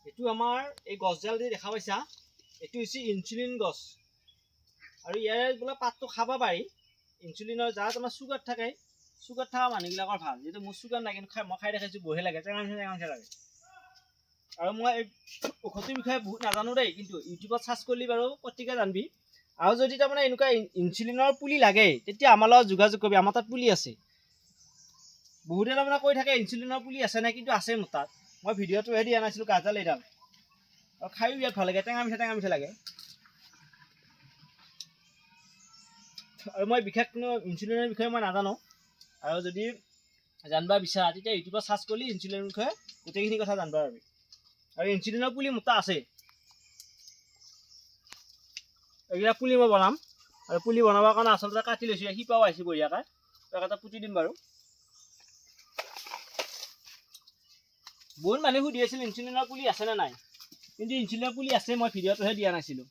এইটো আমাৰ এই গছডাল দি দেখা পাইছা, এইটো হৈছে ইনচুলিন গছ। আৰু ইয়াৰ বোলে পাতটো খাব পাৰি। ইনচুলিনৰ যাৰ তোমাৰ চুগাৰ থাকে, চুগাৰ থকা মানুহবিলাকৰ ভাল। যিহেতু মোৰ চুগাৰ নাই, কিন্তু মই খাই দেখাইছোঁ বঢ়িয়া লাগে, টেঙা লাগে। আৰু মই এই ঔষধটোৰ বিষয়ে বহুত নাজানো দেই, কিন্তু ইউটিউবত চাৰ্চ কৰিলে বাৰু প্ৰত্যেকে জানবি। আৰু যদি তাৰমানে এনেকুৱা ইনচুলিনৰ পুলি লাগে, তেতিয়া আমাৰ লগত যোগাযোগ কৰিবি, আমাৰ তাত পুলি আছে। বহুতে তাৰমানে কৈ থাকে ইনচুলিনৰ পুলি আছে নাই, কিন্তু আছে মোৰ তাত। মই ভিডিঅ'টোহে দিয়া নাছিলোঁ, গাছডাল এইডাল। আৰু খায়ো বিৰাট ভাল লাগে, টেঙা মিঠা লাগে। আৰু মই বিশেষ কোনো ইনচুলিনৰ বিষয়ে মই নাজানো। আৰু যদি জানিব বিচাৰা, তেতিয়া ইউটিউবত চাৰ্চ কৰিলে ইনচুলিনৰ বিষয়ে গোটেইখিনি কথা জানিব পাৰিবি। আৰু ইনচুলিনৰ পুলি মোৰ তাত আছে। এইকেইটা পুলি মই বনাম। আৰু পুলি বনাবৰ কাৰণে আচলতে কাটি লৈছোঁ, শিপাও আহিছে বঢ়িয়াকৈ। এটা পুতি দিম বাৰু। বহুত মানুহে সুধি আছিল ইনচুলিনৰ পুলি আছেনে নাই, কিন্তু ইনচুলিনৰ পুলি আছে, মই ভিডিঅ'টোহে দিয়া নাছিলোঁ।